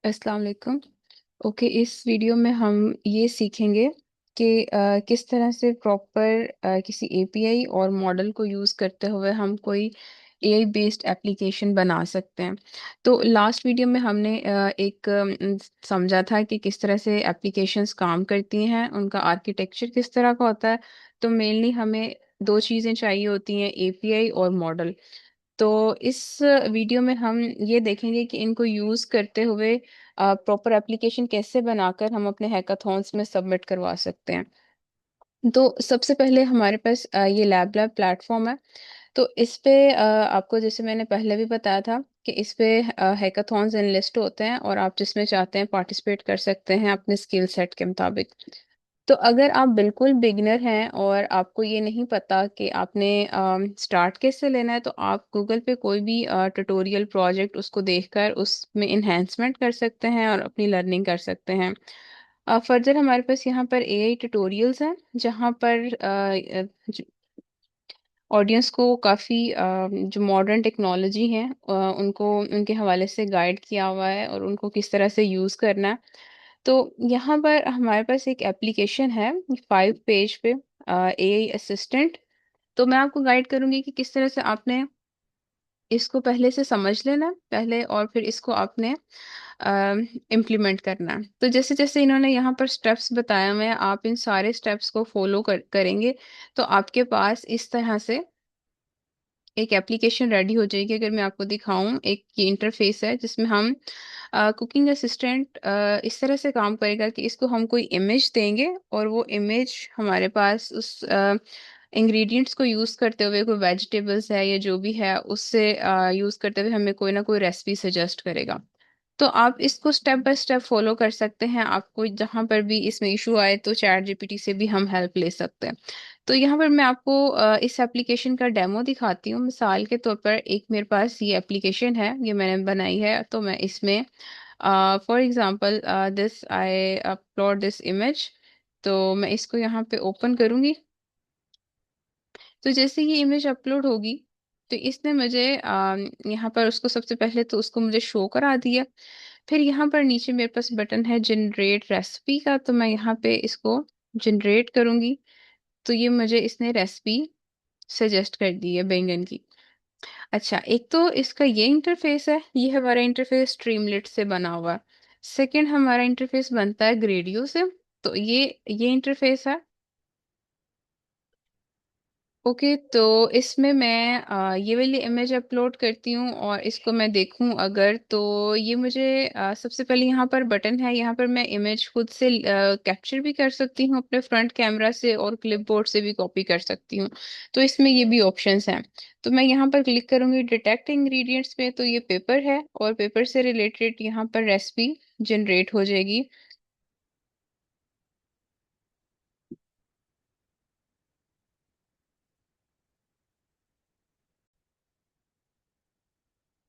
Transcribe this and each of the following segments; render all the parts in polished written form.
अस्सलाम वालेकुम। ओके, इस वीडियो में हम ये सीखेंगे कि किस तरह से प्रॉपर किसी एपीआई और मॉडल को यूज़ करते हुए हम कोई एआई बेस्ड एप्लीकेशन बना सकते हैं। तो लास्ट वीडियो में हमने समझा था कि किस तरह से एप्लीकेशंस काम करती हैं, उनका आर्किटेक्चर किस तरह का होता है। तो मेनली हमें दो चीज़ें चाहिए होती हैं, एपीआई और मॉडल। तो इस वीडियो में हम ये देखेंगे कि इनको यूज़ करते हुए प्रॉपर एप्लीकेशन कैसे बनाकर हम अपने हैकाथॉन्स में सबमिट करवा सकते हैं। तो सबसे पहले हमारे पास ये लैब लैब प्लेटफॉर्म है। तो इस पे आपको जैसे मैंने पहले भी बताया था कि इस पे हैकाथॉन्स एनलिस्ट होते हैं और आप जिसमें चाहते हैं पार्टिसिपेट कर सकते हैं अपने स्किल सेट के मुताबिक। तो अगर आप बिल्कुल बिगिनर हैं और आपको ये नहीं पता कि आपने स्टार्ट कैसे लेना है, तो आप गूगल पे कोई भी ट्यूटोरियल प्रोजेक्ट उसको देखकर उसमें इन्हेंसमेंट कर सकते हैं और अपनी लर्निंग कर सकते हैं। फर्दर हमारे पास यहाँ पर एआई ट्यूटोरियल्स हैं, जहाँ पर ऑडियंस को काफ़ी जो मॉडर्न टेक्नोलॉजी है उनको उनके हवाले से गाइड किया हुआ है और उनको किस तरह से यूज़ करना है। तो यहाँ पर हमारे पास एक एप्लीकेशन है 5 पेज पे, एआई असिस्टेंट। तो मैं आपको गाइड करूंगी कि किस तरह से आपने इसको पहले से समझ लेना है पहले, और फिर इसको आपने इम्प्लीमेंट करना है। तो जैसे जैसे इन्होंने यहाँ पर स्टेप्स बताया हुए हैं, आप इन सारे स्टेप्स को फॉलो करेंगे तो आपके पास इस तरह से एक एप्लीकेशन रेडी हो जाएगी। अगर मैं आपको दिखाऊं, एक ये इंटरफेस है जिसमें हम कुकिंग असिस्टेंट इस तरह से काम करेगा कि इसको हम कोई इमेज देंगे और वो इमेज हमारे पास उस इंग्रेडिएंट्स को यूज़ करते हुए, कोई वेजिटेबल्स है या जो भी है उससे यूज़ करते हुए हमें कोई ना कोई रेसिपी सजेस्ट करेगा। तो आप इसको स्टेप बाय स्टेप फॉलो कर सकते हैं। आपको जहां पर भी इसमें इशू आए तो चैट जीपीटी से भी हम हेल्प ले सकते हैं। तो यहाँ पर मैं आपको इस एप्लीकेशन का डेमो दिखाती हूँ। मिसाल के तौर पर एक मेरे पास ये एप्लीकेशन है, ये मैंने बनाई है। तो मैं इसमें for example this I upload this image. तो मैं इसको यहाँ पे ओपन करूंगी। तो जैसे ये इमेज अपलोड होगी तो इसने मुझे यहाँ पर उसको सबसे पहले तो उसको मुझे शो करा दिया। फिर यहाँ पर नीचे मेरे पास बटन है जनरेट रेसिपी का, तो मैं यहाँ पे इसको जनरेट करूंगी। तो ये मुझे इसने रेसिपी सजेस्ट कर दी है बैंगन की। अच्छा, एक तो इसका ये इंटरफेस है, ये हमारा इंटरफेस स्ट्रीमलेट से बना हुआ है। सेकंड हमारा इंटरफेस बनता है ग्रेडियो से। तो ये इंटरफेस है। ओके, तो इसमें मैं ये वाली इमेज अपलोड करती हूँ और इसको मैं देखूं अगर, तो ये मुझे सबसे पहले यहाँ पर बटन है, यहाँ पर मैं इमेज खुद से कैप्चर भी कर सकती हूँ अपने फ्रंट कैमरा से और क्लिपबोर्ड से भी कॉपी कर सकती हूँ। तो इसमें ये भी ऑप्शंस हैं। तो मैं यहाँ पर क्लिक करूंगी डिटेक्ट इंग्रेडिएंट्स पे, तो ये पेपर है और पेपर से रिलेटेड यहाँ पर रेसिपी जनरेट हो जाएगी।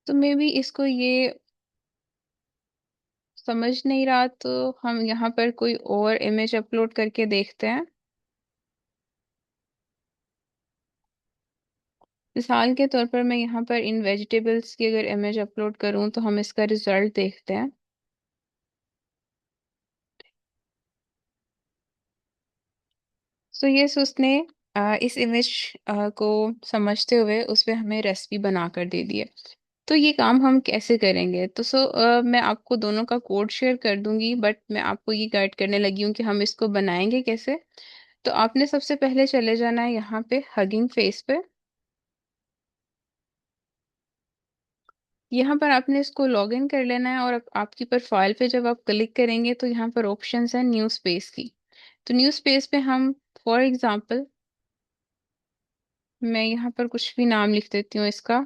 तो मे बी इसको ये समझ नहीं रहा, तो हम यहाँ पर कोई और इमेज अपलोड करके देखते हैं। मिसाल के तौर पर मैं यहाँ पर इन वेजिटेबल्स की अगर इमेज अपलोड करूँ तो हम इसका रिजल्ट देखते हैं। सो ये उसने इस इमेज को समझते हुए उस पे हमें रेसिपी बना कर दे दी है। तो ये काम हम कैसे करेंगे? तो मैं आपको दोनों का कोड शेयर कर दूंगी, बट मैं आपको ये गाइड करने लगी हूँ कि हम इसको बनाएंगे कैसे। तो आपने सबसे पहले चले जाना है यहाँ पे हगिंग फेस पे। यहाँ पर आपने इसको लॉग इन कर लेना है और आपकी प्रोफाइल पे जब आप क्लिक करेंगे तो यहाँ पर ऑप्शंस है न्यू स्पेस की। तो न्यू स्पेस पे हम फॉर एग्जांपल, मैं यहाँ पर कुछ भी नाम लिख देती हूँ इसका।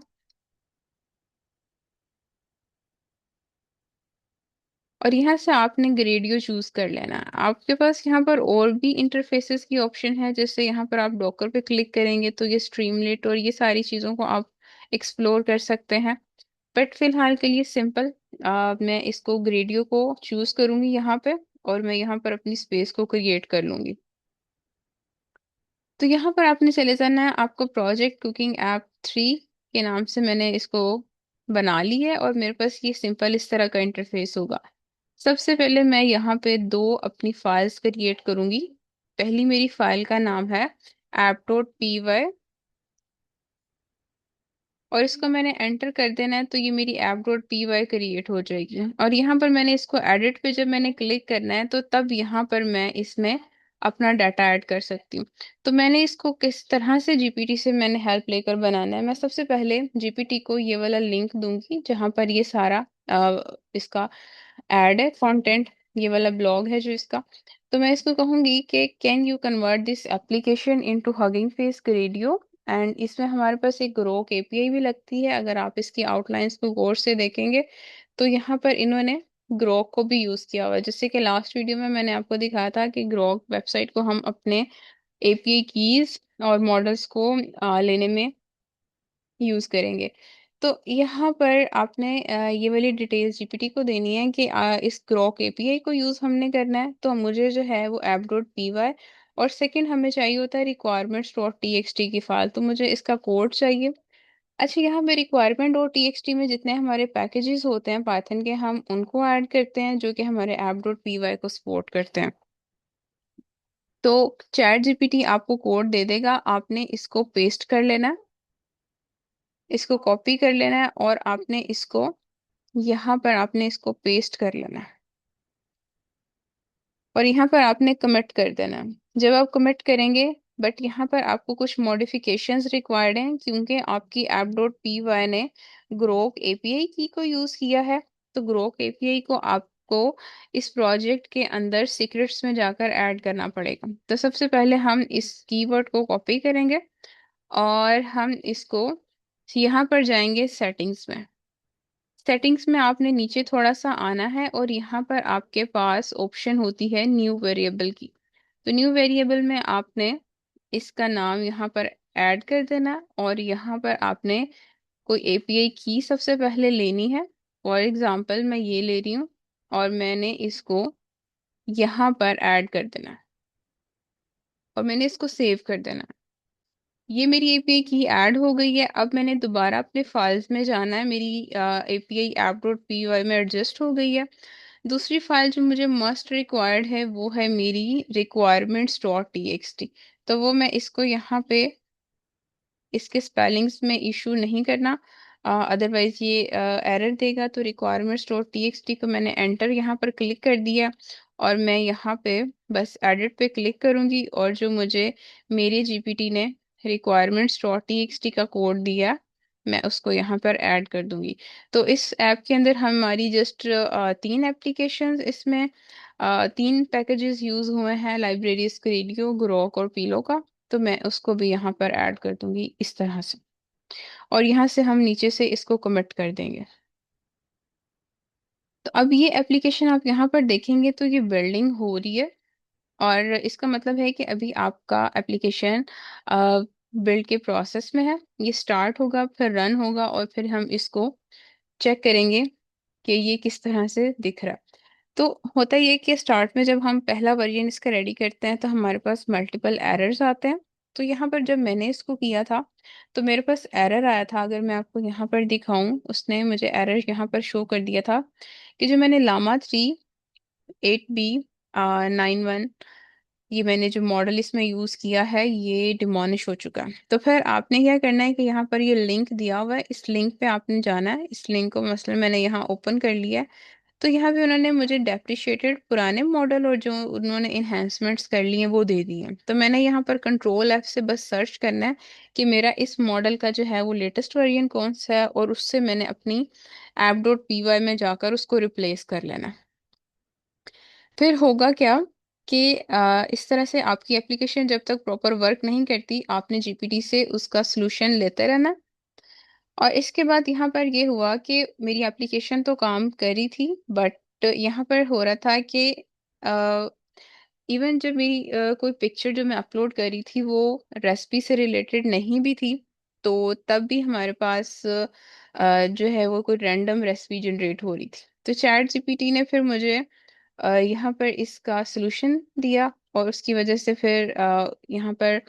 और यहाँ से आपने ग्रेडियो चूज कर लेना है। आपके पास यहाँ पर और भी इंटरफेसेस की ऑप्शन है, जैसे यहाँ पर आप डॉकर पे क्लिक करेंगे तो ये स्ट्रीमलेट और ये सारी चीज़ों को आप एक्सप्लोर कर सकते हैं। बट फिलहाल के लिए सिंपल मैं इसको ग्रेडियो को चूज करूंगी यहाँ पे, और मैं यहाँ पर अपनी स्पेस को क्रिएट कर लूंगी। तो यहाँ पर आपने चले जाना है, आपको प्रोजेक्ट कुकिंग ऐप 3 के नाम से मैंने इसको बना ली है और मेरे पास ये सिंपल इस तरह का इंटरफेस होगा। सबसे पहले मैं यहाँ पे दो अपनी फाइल्स क्रिएट करूंगी। पहली मेरी फाइल का नाम है app.py, और इसको मैंने एंटर कर देना है तो ये मेरी app.py क्रिएट हो जाएगी। और यहाँ पर मैंने इसको एडिट पे जब मैंने क्लिक करना है तो तब यहाँ पर मैं इसमें अपना डाटा ऐड कर सकती हूँ। तो मैंने इसको किस तरह से जीपीटी से मैंने हेल्प लेकर बनाना है, मैं सबसे पहले जीपीटी को ये वाला लिंक दूंगी जहाँ पर ये सारा इसका ऐड है कंटेंट, ये वाला ब्लॉग है जो इसका। तो मैं इसको कहूंगी कि can you convert this application into hugging face radio. And इसमें हमारे पास एक ग्रोक एपीआई भी लगती है, अगर आप इसकी आउटलाइंस को गौर से देखेंगे तो यहाँ पर इन्होंने ग्रोक को भी यूज किया हुआ है। जैसे कि लास्ट वीडियो में मैंने आपको दिखाया था कि ग्रोक वेबसाइट को हम अपने एपीआई कीज और मॉडल्स को लेने में यूज करेंगे। तो यहाँ पर आपने ये वाली डिटेल्स जीपीटी को देनी है कि इस ग्रोक एपीआई को यूज हमने करना है, तो मुझे जो है वो app.py, और सेकंड हमें चाहिए होता है रिक्वायरमेंट्स डॉट टी की फाइल, तो मुझे इसका कोड चाहिए। अच्छा, यहाँ पे रिक्वायरमेंट डॉट टी में जितने हमारे पैकेजेस होते हैं पाइथन के, हम उनको ऐड करते हैं जो कि हमारे app.py को सपोर्ट करते हैं। तो चैट जीपीटी आपको कोड दे देगा, आपने इसको पेस्ट कर लेना है, इसको कॉपी कर लेना है, और आपने इसको यहाँ पर आपने इसको पेस्ट कर लेना है, और यहाँ पर आपने कमिट कर देना है। जब आप कमिट करेंगे, बट यहाँ पर आपको कुछ मॉडिफिकेशंस रिक्वायर्ड हैं क्योंकि आपकी app.py ने ग्रोक एपीआई की को यूज किया है। तो ग्रोक एपीआई को आपको इस प्रोजेक्ट के अंदर सीक्रेट्स में जाकर ऐड करना पड़ेगा। तो सबसे पहले हम इस कीवर्ड को कॉपी करेंगे और हम इसको यहाँ पर जाएंगे सेटिंग्स में। सेटिंग्स में आपने नीचे थोड़ा सा आना है और यहाँ पर आपके पास ऑप्शन होती है न्यू वेरिएबल की। तो न्यू वेरिएबल में आपने इसका नाम यहाँ पर ऐड कर देना, और यहाँ पर आपने कोई एपीआई की सबसे पहले लेनी है। फॉर एग्जांपल मैं ये ले रही हूँ, और मैंने इसको यहाँ पर ऐड कर देना है, और मैंने इसको सेव कर देना है। ये मेरी एपीआई की ऐड हो गई है। अब मैंने दोबारा अपने फाइल्स में जाना है, मेरी एपीआई app.py में एडजस्ट हो गई है। दूसरी फाइल जो मुझे मस्ट रिक्वायर्ड है वो है मेरी requirements.txt। तो वो मैं इसको यहाँ पे इसके स्पेलिंग्स में इशू नहीं करना, अदरवाइज ये एरर देगा। तो requirements.txt को मैंने एंटर यहाँ पर क्लिक कर दिया, और मैं यहाँ पे बस एडिट पे क्लिक करूंगी, और जो मुझे मेरे जीपीटी ने requirements.txt का कोड दिया मैं उसको यहाँ पर ऐड कर दूंगी। तो इस ऐप के अंदर हमारी जस्ट तीन एप्लीकेशंस इसमें तीन पैकेजेस यूज हुए हैं, लाइब्रेरीज रेडियो, ग्रोक और पीलो का। तो मैं उसको भी यहाँ पर ऐड कर दूंगी इस तरह से, और यहाँ से हम नीचे से इसको कमिट कर देंगे। तो अब ये एप्लीकेशन आप यहाँ पर देखेंगे तो ये बिल्डिंग हो रही है, और इसका मतलब है कि अभी आपका एप्लीकेशन बिल्ड के प्रोसेस में है। ये स्टार्ट होगा, फिर रन होगा, और फिर हम इसको चेक करेंगे कि ये किस तरह से दिख रहा है। तो होता ये कि स्टार्ट में जब हम पहला वर्जन इसका रेडी करते हैं तो हमारे पास मल्टीपल एरर्स आते हैं। तो यहाँ पर जब मैंने इसको किया था तो मेरे पास एरर आया था, अगर मैं आपको यहाँ पर दिखाऊं, उसने मुझे एरर यहाँ पर शो कर दिया था कि जो मैंने लामा 3 8B 91, ये मैंने जो मॉडल इसमें यूज किया है ये डिमोनिश हो चुका है। तो फिर आपने क्या करना है कि यहाँ पर ये लिंक दिया हुआ है, इस लिंक पे आपने जाना है। इस लिंक को मसलन मैंने यहाँ ओपन कर लिया है। तो यहाँ पे उन्होंने मुझे डेप्रिशिएटेड पुराने मॉडल और जो उन्होंने इन्हेंसमेंट्स कर लिए हैं वो दे दिए हैं। तो मैंने यहाँ पर कंट्रोल F से बस सर्च करना है कि मेरा इस मॉडल का जो है वो लेटेस्ट वर्जन कौन सा है, और उससे मैंने अपनी app.py में जाकर उसको रिप्लेस कर लेना है। फिर होगा क्या कि इस तरह से आपकी एप्लीकेशन जब तक प्रॉपर वर्क नहीं करती, आपने जीपीटी से उसका सोल्यूशन लेते रहना। और इसके बाद यहाँ पर ये हुआ कि मेरी एप्लीकेशन तो काम कर रही थी, बट यहाँ पर हो रहा था कि इवन जब मेरी कोई पिक्चर जो मैं अपलोड कर रही थी वो रेसिपी से रिलेटेड नहीं भी थी, तो तब भी हमारे पास जो है वो कोई रैंडम रेसिपी जनरेट हो रही थी। तो चैट जीपीटी ने फिर मुझे यहाँ पर इसका सलूशन दिया, और उसकी वजह से फिर यहाँ पर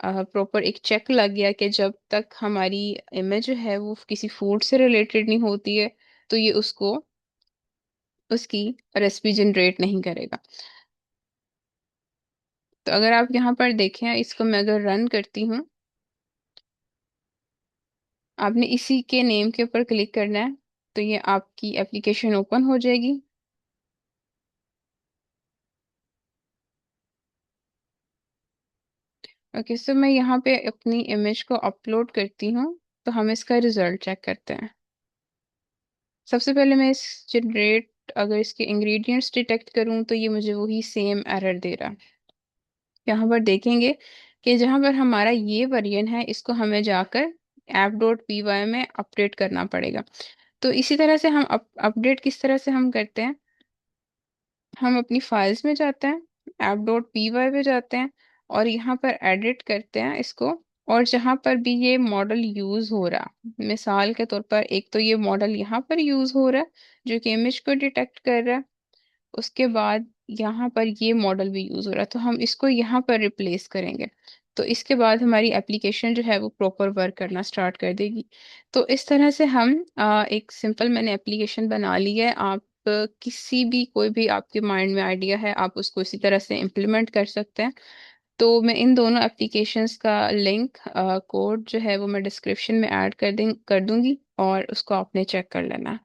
प्रॉपर एक चेक लग गया कि जब तक हमारी इमेज है वो किसी फूड से रिलेटेड नहीं होती है तो ये उसको उसकी रेसिपी जनरेट नहीं करेगा। तो अगर आप यहाँ पर देखें, इसको मैं अगर रन करती हूँ, आपने इसी के नेम के ऊपर क्लिक करना है, तो ये आपकी एप्लीकेशन ओपन हो जाएगी। ओके, सो मैं यहाँ पे अपनी इमेज को अपलोड करती हूँ, तो हम इसका रिजल्ट चेक करते हैं। सबसे पहले मैं इस जनरेट, अगर इसके इंग्रेडिएंट्स डिटेक्ट करूँ तो ये मुझे वही सेम एरर दे रहा है। यहाँ पर देखेंगे कि जहाँ पर हमारा ये वेरिएंट है, इसको हमें जाकर app.py में अपडेट करना पड़ेगा। तो इसी तरह से हम अपडेट किस तरह से हम करते हैं, हम अपनी फाइल्स में जाते हैं, app.py पे जाते हैं, और यहाँ पर एडिट करते हैं इसको। और जहाँ पर भी ये मॉडल यूज हो रहा, मिसाल के तौर पर एक तो ये मॉडल यहाँ पर यूज हो रहा है जो कि इमेज को डिटेक्ट कर रहा है, उसके बाद यहाँ पर ये मॉडल भी यूज हो रहा है, तो हम इसको यहाँ पर रिप्लेस करेंगे। तो इसके बाद हमारी एप्लीकेशन जो है वो प्रॉपर वर्क करना स्टार्ट कर देगी। तो इस तरह से हम एक सिंपल मैंने एप्लीकेशन बना ली है। आप किसी भी, कोई भी आपके माइंड में आइडिया है, आप उसको इसी तरह से इम्प्लीमेंट कर सकते हैं। तो मैं इन दोनों एप्लीकेशंस का लिंक, कोड जो है वो मैं डिस्क्रिप्शन में ऐड कर दूंगी, और उसको आपने चेक कर लेना है।